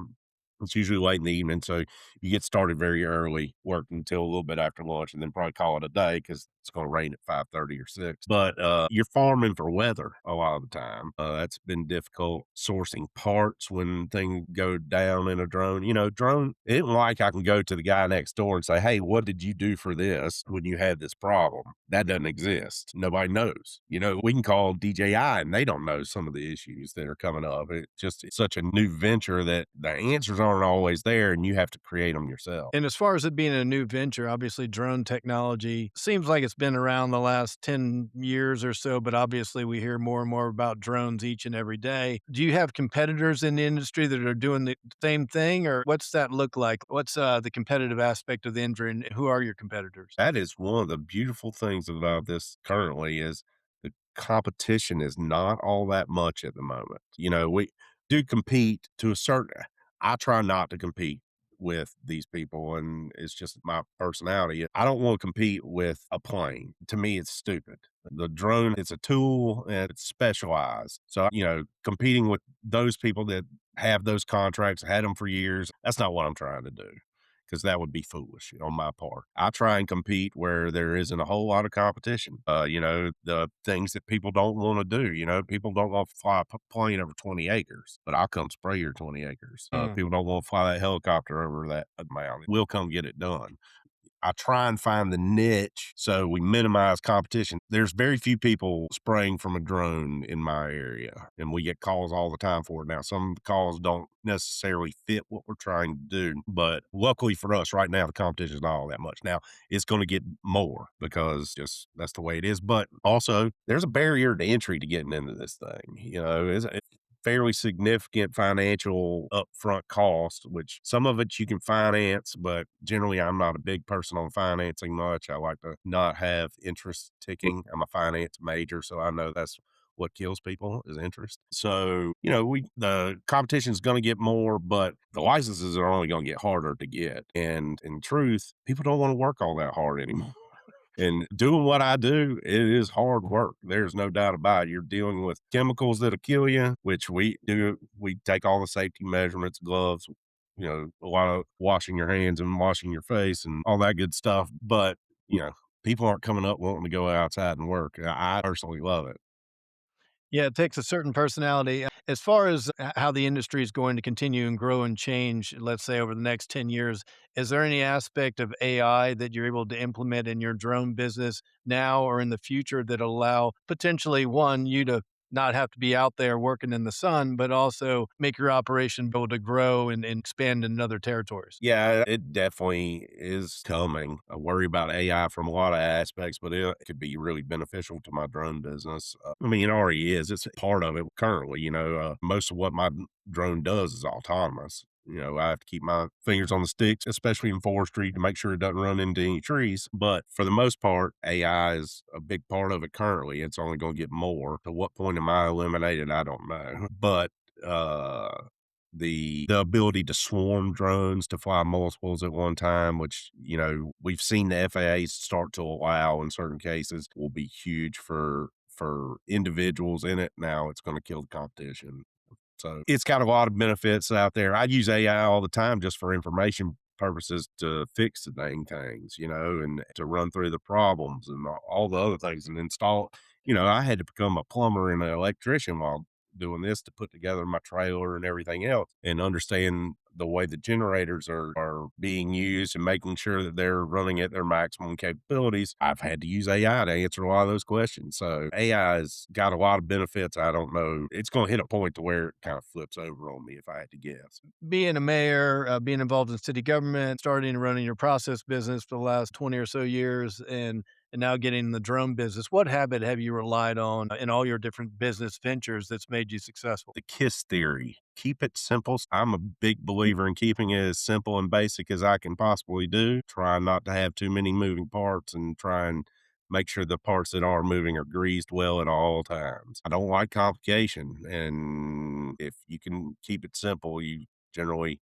It's usually late in the evening, so you get started very early, work until a little bit after lunch, and then probably call it a day because it's gonna rain at 5:30 or 6. But, you're farming for weather a lot of the time. That's been difficult sourcing parts when things go down in a drone. Drone it ain't like I can go to the guy next door and say, "Hey, what did you do for this when you had this problem?" That doesn't exist. Nobody knows. We can call DJI, and they don't know some of the issues that are coming up. It's such a new venture that the answers aren't always there, and you have to create them yourself. And as far as it being a new venture, obviously drone technology seems like it's been around the last 10 years or so, but obviously we hear more and more about drones each and every day. Do you have competitors in the industry that are doing the same thing, or what's that look like? What's the competitive aspect of the industry, and who are your competitors? That is one of the beautiful things about this currently is the competition is not all that much at the moment. We do compete to a certain. I try not to compete with these people, and it's just my personality. I don't want to compete with a plane. To me, it's stupid. The drone, it's a tool and it's specialized. So, competing with those people that have those contracts, had them for years, that's not what I'm trying to do because that would be foolish on my part. I try and compete where there isn't a whole lot of competition. The things that people don't want to do. People don't want to fly a plane over 20 acres, but I'll come spray your 20 acres. Mm. People don't want to fly that helicopter over that amount. We'll come get it done. I try and find the niche so we minimize competition. There's very few people spraying from a drone in my area, and we get calls all the time for it. Now, some of the calls don't necessarily fit what we're trying to do, but luckily for us right now, the competition is not all that much. Now, it's going to get more because just that's the way it is. But also, there's a barrier to entry to getting into this thing. It's fairly significant financial upfront cost, which some of it you can finance, but generally I'm not a big person on financing much. I like to not have interest ticking. I'm a finance major, so I know that's what kills people is interest. So, the competition is going to get more, but the licenses are only going to get harder to get. And in truth, people don't want to work all that hard anymore. And doing what I do, it is hard work. There's no doubt about it. You're dealing with chemicals that'll kill you, which we do. We take all the safety measurements, gloves, a lot of washing your hands and washing your face and all that good stuff. But, people aren't coming up wanting to go outside and work. I personally love it. Yeah, it takes a certain personality. As far as how the industry is going to continue and grow and change, let's say over the next 10 years, is there any aspect of AI that you're able to implement in your drone business now or in the future that allow potentially one, you to not have to be out there working in the sun, but also make your operation be able to grow and expand in other territories? Yeah, it definitely is coming. I worry about AI from a lot of aspects, but it could be really beneficial to my drone business. I mean, it already is. It's part of it currently. Most of what my drone does is autonomous. I have to keep my fingers on the sticks, especially in forestry, to make sure it doesn't run into any trees. But for the most part, AI is a big part of it currently. It's only going to get more. To what point am I eliminated? I don't know. But uh the ability to swarm drones to fly multiples at one time, which, we've seen the FAA start to allow in certain cases, will be huge for individuals in it. Now it's going to kill the competition. So it's got a lot of benefits out there. I use AI all the time just for information purposes to fix the dang things, and to run through the problems and all the other things and install. I had to become a plumber and an electrician while doing this to put together my trailer and everything else and understand the way the generators are being used and making sure that they're running at their maximum capabilities. I've had to use AI to answer a lot of those questions. So AI has got a lot of benefits. I don't know. It's going to hit a point to where it kind of flips over on me if I had to guess. Being a mayor, being involved in city government, starting and running your process business for the last 20 or so years, and now getting in the drone business, what habit have you relied on in all your different business ventures that's made you successful? The KISS theory. Keep it simple. I'm a big believer in keeping it as simple and basic as I can possibly do. Try not to have too many moving parts and try and make sure the parts that are moving are greased well at all times. I don't like complication. And if you can keep it simple, you generally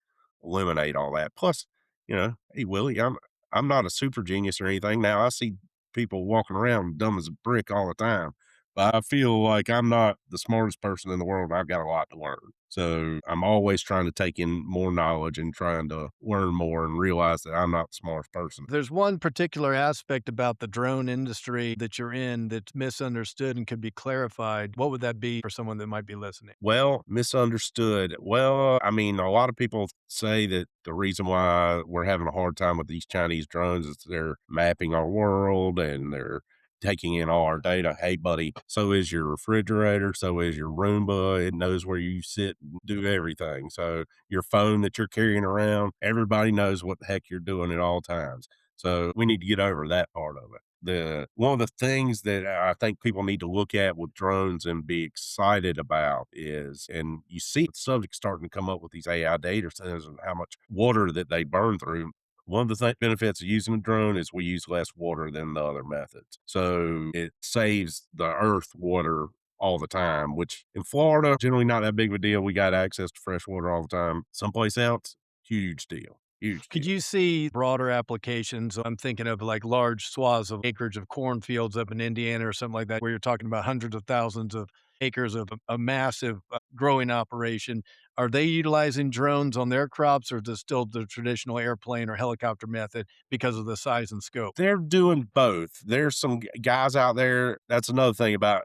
eliminate all that. Plus, hey Willie, I'm not a super genius or anything. Now I see people walking around dumb as a brick all the time. But I feel like I'm not the smartest person in the world. I've got a lot to learn. So I'm always trying to take in more knowledge and trying to learn more and realize that I'm not the smartest person. There's one particular aspect about the drone industry that you're in that's misunderstood and could be clarified. What would that be for someone that might be listening? Well, misunderstood. Well, I mean, a lot of people say that the reason why we're having a hard time with these Chinese drones is they're mapping our world and they're taking in all our data. Hey, buddy, so is your refrigerator, so is your Roomba. It knows where you sit and do everything. So your phone that you're carrying around, everybody knows what the heck you're doing at all times. So we need to get over that part of it. The one of the things that I think people need to look at with drones and be excited about is, and you see the subject starting to come up with these AI data centers and how much water that they burn through. One of the benefits of using a drone is we use less water than the other methods. So it saves the earth water all the time, which in Florida, generally not that big of a deal. We got access to fresh water all the time. Someplace else, huge deal. Huge Could deal. you see broader applications? I'm thinking of like large swaths of acreage of cornfields up in Indiana or something like that, where you're talking about hundreds of thousands of acres of a massive growing operation. Are they utilizing drones on their crops, or is it still the traditional airplane or helicopter method because of the size and scope? They're doing both. There's some guys out there. That's another thing about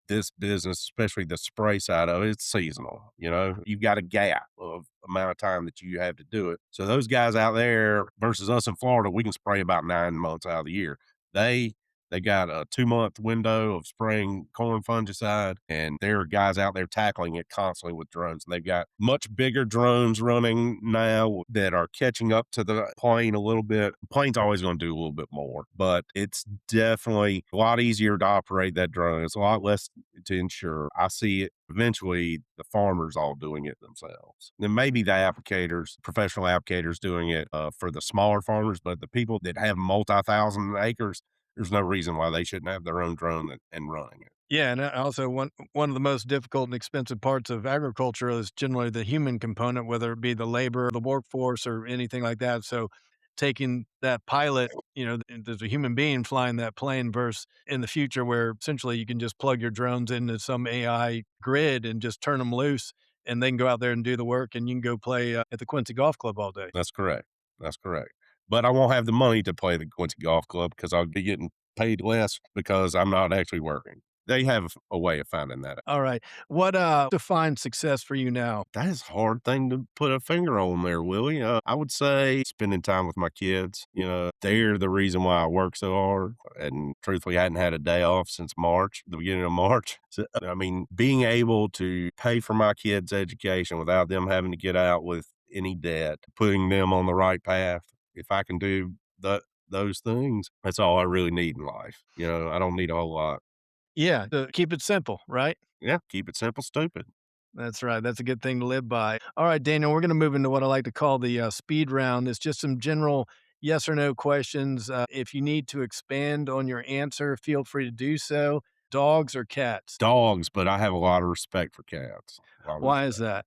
this business, especially the spray side of it, it's seasonal. You've got a gap of amount of time that you have to do it. So those guys out there versus us in Florida, we can spray about 9 months out of the year. They they got a 2 month window of spraying corn fungicide, and there are guys out there tackling it constantly with drones. And they've got much bigger drones running now that are catching up to the plane a little bit. The plane's always going to do a little bit more, but it's definitely a lot easier to operate that drone. It's a lot less to insure. I see it eventually the farmers all doing it themselves. Then maybe the applicators, professional applicators doing it for the smaller farmers, but the people that have multi-thousand acres, there's no reason why they shouldn't have their own drone and running it. Yeah, and also one of the most difficult and expensive parts of agriculture is generally the human component, whether it be the labor, the workforce, or anything like that. So, taking that pilot, there's a human being flying that plane, versus in the future where essentially you can just plug your drones into some AI grid and just turn them loose, and they can go out there and do the work, and you can go play at the Quincy Golf Club all day. That's correct. That's correct. But I won't have the money to play the Quincy Golf Club because I'll be getting paid less because I'm not actually working. They have a way of finding that. All right. What defines success for you now? That is a hard thing to put a finger on there, Willie. I would say spending time with my kids. They're the reason why I work so hard. And truthfully, I hadn't had a day off since March, the beginning of March. So, I mean, being able to pay for my kids' education without them having to get out with any debt, putting them on the right path. If I can do those things, that's all I really need in life. I don't need a whole lot. Yeah, to keep it simple, right? Yeah, keep it simple, stupid. That's right. That's a good thing to live by. All right, Daniel, we're going to move into what I like to call the speed round. It's just some general yes or no questions. If you need to expand on your answer, feel free to do so. Dogs or cats? Dogs, but I have a lot of respect for cats. A lot of Why is respect. that?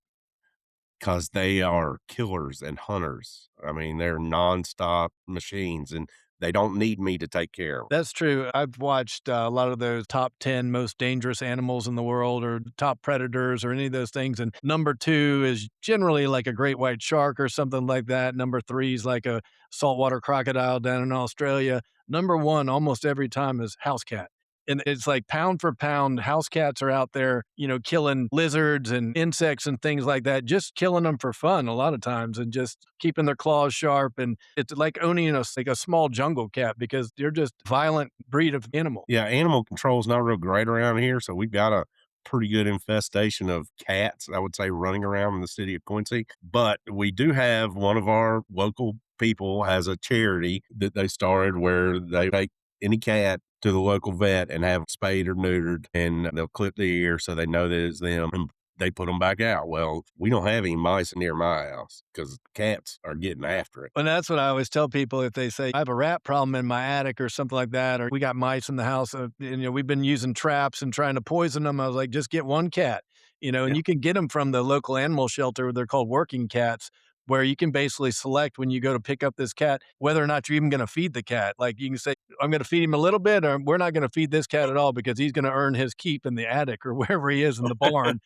'Cause they are killers and hunters. I mean, they're nonstop machines, and they don't need me to take care of 'em. That's true. I've watched a lot of those top 10 most dangerous animals in the world or top predators or any of those things. And number two is generally like a great white shark or something like that. Number three is like a saltwater crocodile down in Australia. Number one, almost every time, is house cat. And it's like pound for pound, house cats are out there, killing lizards and insects and things like that, just killing them for fun a lot of times and just keeping their claws sharp. And it's like owning like a small jungle cat because they're just violent breed of animal. Yeah, animal control is not real great around here, so we've got a pretty good infestation of cats, I would say, running around in the city of Quincy, but we do have one of our local people has a charity that they started where they take any cat to the local vet and have spayed or neutered, and they'll clip the ear so they know that it's them, and they put them back out. Well, we don't have any mice near my house because cats are getting after it. And that's what I always tell people if they say, I have a rat problem in my attic or something like that, or we got mice in the house, we've been using traps and trying to poison them. I was like, just get one cat, and Yeah. you can get them from the local animal shelter. They're called working cats, where you can basically select when you go to pick up this cat, whether or not you're even going to feed the cat. Like you can say, I'm going to feed him a little bit, or we're not going to feed this cat at all because he's going to earn his keep in the attic or wherever he is in the barn.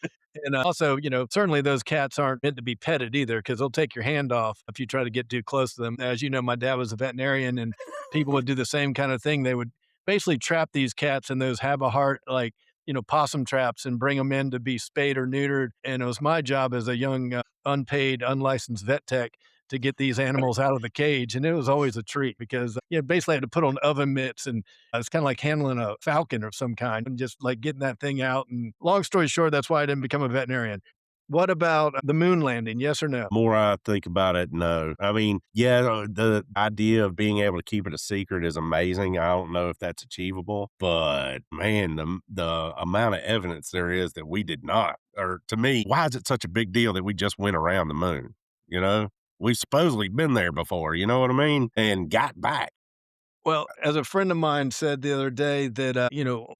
And also, certainly those cats aren't meant to be petted either because they'll take your hand off if you try to get too close to them. As you know, my dad was a veterinarian and people would do the same kind of thing. They would basically trap these cats in those have a heart, like, possum traps and bring them in to be spayed or neutered. And it was my job as a young, unpaid, unlicensed vet tech to get these animals out of the cage. And it was always a treat because basically I had to put on oven mitts and it's kind of like handling a falcon of some kind and just like getting that thing out. And long story short, that's why I didn't become a veterinarian. What about the moon landing? Yes or no? More I think about it, no. I mean, yeah, the idea of being able to keep it a secret is amazing. I don't know if that's achievable, but man, the amount of evidence there is that we did not, or to me, why is it such a big deal that we just went around the moon? You know, we've supposedly been there before, you know what I mean? And got back. Well, as a friend of mine said the other day that,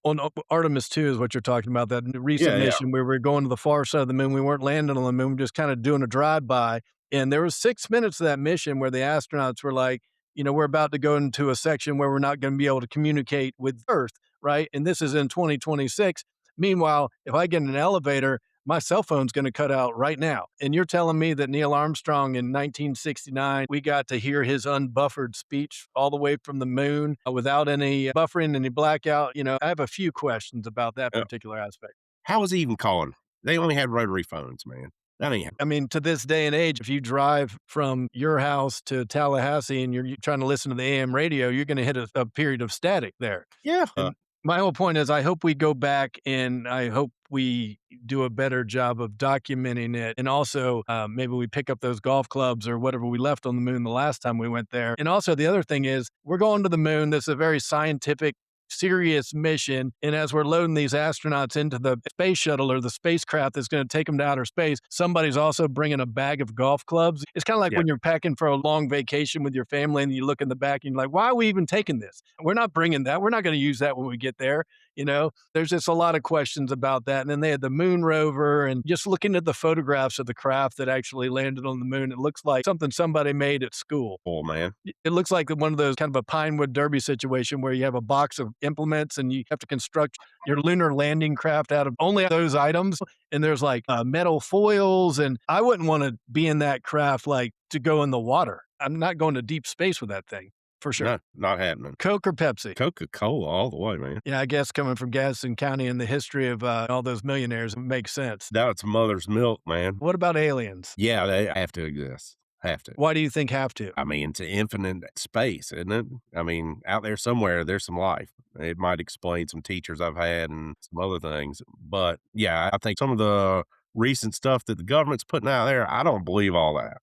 on Artemis 2 is what you're talking about, that recent Yeah, yeah. mission where we were going to the far side of the moon. We weren't landing on the moon, we were just kind of doing a drive-by. And there was 6 minutes of that mission where the astronauts were like, we're about to go into a section where we're not going to be able to communicate with Earth, right? And this is in 2026. Meanwhile, if I get in an elevator, my cell phone's going to cut out right now. And you're telling me that Neil Armstrong in 1969, we got to hear his unbuffered speech all the way from the moon without any buffering, any blackout. I have a few questions about that Yeah. particular aspect. How was he even calling? They only had rotary phones, man. That ain't I mean, to this day and age, if you drive from your house to Tallahassee and you're trying to listen to the AM radio, you're going to hit a period of static there. yeah. And my whole point is I hope we go back and I hope we do a better job of documenting it. And also, maybe we pick up those golf clubs or whatever we left on the moon the last time we went there. And also, the other thing is we're going to the moon. This is a very scientific, serious mission. And as we're loading these astronauts into the space shuttle or the spacecraft that's going to take them to outer space, somebody's also bringing a bag of golf clubs. It's kind of like Yeah. when you're packing for a long vacation with your family and you look in the back and you're like, why are we even taking this? We're not bringing that. We're not going to use that when we get there. There's just a lot of questions about that. And then they had the moon rover and just looking at the photographs of the craft that actually landed on the moon, it looks like something somebody made at school. Oh, man. It looks like one of those kind of a Pinewood Derby situation where you have a box of implements and you have to construct your lunar landing craft out of only those items. And there's like metal foils. And I wouldn't want to be in that craft like to go in the water. I'm not going to deep space with that thing. for sure. No, not happening. Coke or Pepsi? Coca-Cola all the way, man. Yeah, I guess coming from Gadsden County and the history of, all those millionaires, it makes sense. That's mother's milk, man. What about aliens? Yeah, they have to exist. Have to. Why do you think have to? I mean, it's infinite space, isn't it? I mean, out there somewhere, there's some life. It might explain some teachers I've had and some other things. But yeah, I think some of the recent stuff that the government's putting out there, I don't believe all that.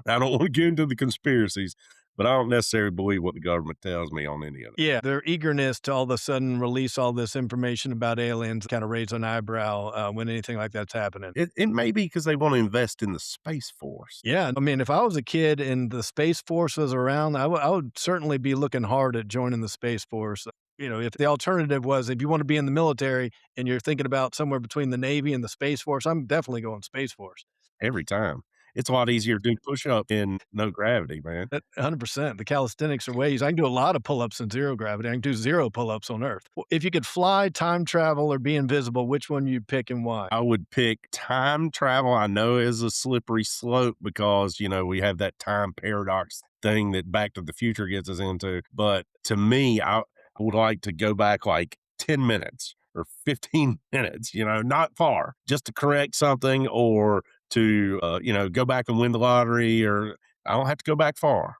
I don't want to get into the conspiracies, but I don't necessarily believe what the government tells me on any of it. Yeah, their eagerness to all of a sudden release all this information about aliens kinda raise an eyebrow, when anything like that's happening. It may be because they want to invest in the Space Force. Yeah, I mean, if I was a kid and the Space Force was around, I would certainly be looking hard at joining the Space Force. You know, if the alternative was if you wanna be in the military and you're thinking about somewhere between the Navy and the Space Force, I'm definitely going Space Force. Every time. It's a lot easier to do push-up in no gravity, man. 100%. The calisthenics are ways I can do a lot of pull-ups in zero gravity. I can do 0 pull-ups on Earth. If you could fly, time travel, or be invisible, which one you'd pick and why? I would pick time travel. I know is a slippery slope because, we have that time paradox thing that Back to the Future gets us into. But to me, I would like to go back like 10 minutes or 15 minutes, not far, just to correct something or to, go back and win the lottery, or I don't have to go back far.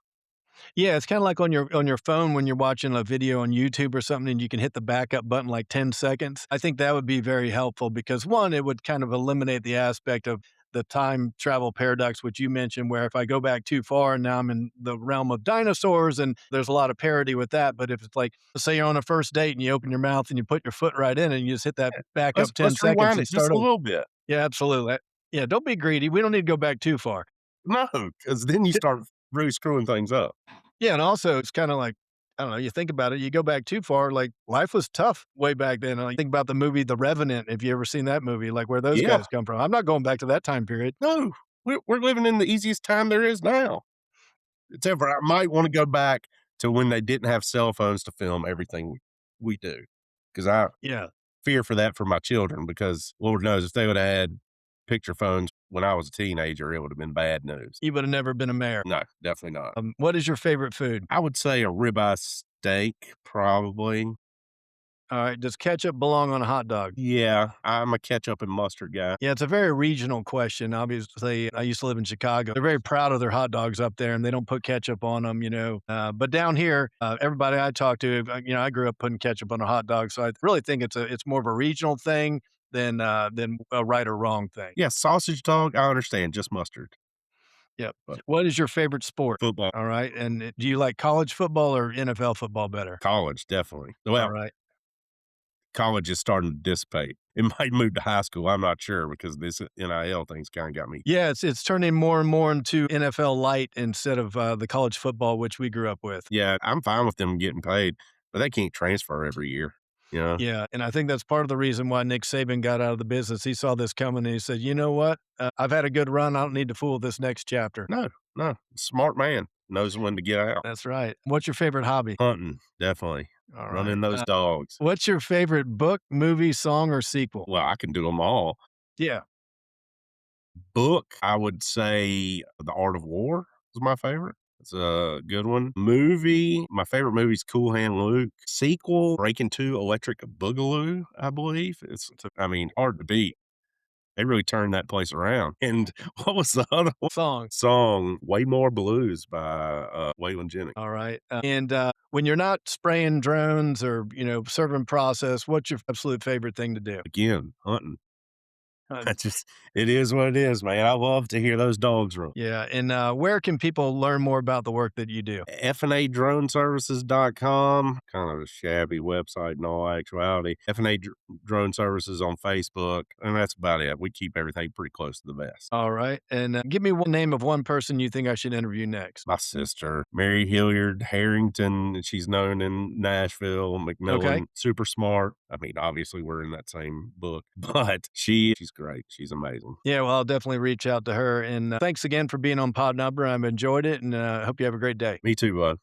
Yeah, it's kinda like on your phone when you're watching a video on YouTube or something and you can hit the backup button like 10 seconds. I think that would be very helpful because, 1, it would kind of eliminate the aspect of the time travel paradox, which you mentioned, where if I go back too far and now I'm in the realm of dinosaurs and there's a lot of parity with that, but if it's like, let's say you're on a first date and you open your mouth and you put your foot right in and you just hit that back Let's up 10 let's seconds rewind and it just start a over. little bit. Yeah, absolutely. Yeah, don't be greedy. We don't need to go back too far. No, because then you start really screwing things up. Yeah, and also it's kinda like, I don't know, you think about it, you go back too far, like, life was tough way back then, like, think about the movie The Revenant, if you ever seen that movie, like, where those Yeah. guys come from. I'm not going back to that time period. No, we're living in the easiest time there is now. Except for I might wanna go back to when they didn't have cell phones to film everything we do, because I Yeah, fear for that for my children because Lord knows if they woulda had picture phones when I was a teenager, it would have been bad news. you would've never been a mayor. No, definitely not. What is your favorite food? I would say a ribeye steak, probably. Alright, does ketchup belong on a hot dog? Yeah, I'm a ketchup and mustard guy. Yeah, it's a very regional question, obviously, I used to live in Chicago. They're very proud of their hot dogs up there, and they don't put ketchup on them, but down here, everybody I talk to, I grew up putting ketchup on a hot dog, so I really think it's more of a regional thing than a right or wrong thing. Yeah, sausage dog, I understand, just mustard, Yep. but What is your favorite sport? football, Alright, and, do you like college football or NFL football better? college, definitely. Well, Alright. college is starting to dissipate. It might move to high school, I'm not sure because this NIL thing's kinda got me. Yeah, it's turning more and more into NFL light instead of, the college football, which we grew up with. Yeah, I'm fine with them getting paid, but they can't transfer every year, you know? Yeah, and I think that's part of the reason why Nick Saban got out of the business. He saw this coming and he said, "You know what? I've had a good run. I don't need to fool this next chapter." No, no, smart man, knows when to get out. That's right. What's your favorite hobby? Hunting, definitely. Alright. Running those dogs. What's your favorite book, movie, song, or sequel? Well, I can do them all. Yeah. Book, I would say The Art of War is my favorite. It's a good one. Movie, my favorite movie is Cool Hand Luke. Sequel, Breaking 2 Electric Boogaloo, I believe. I mean, hard to beat. They really turned that place around. And what was the other one? Song. Song, Way More Blues by Waylon Jennings. Alright. And, when you're not spraying drones or, serving process, what's your absolute favorite thing to do? Again, hunting. Uh, It is what it is, man. I love to hear those dogs run. yeah, and, where can people learn more about the work that you do? FNADroneservices.com, kind of a shabby website in all actuality. FNA Drone Services on Facebook, and that's about it. We keep everything pretty close to the vest. Alright, and, give me one name of one person you think I should interview next. My sister, Mary Hilliard Harrington, she's known in Nashville, McMillan, Okay. super smart. I mean, obviously we're in that same book, but she's great. She's amazing. Yeah, well, I'll definitely reach out to her, and, thanks again for being on PodNumbra. I've enjoyed it, and, hope you have a great day. Me too, bud.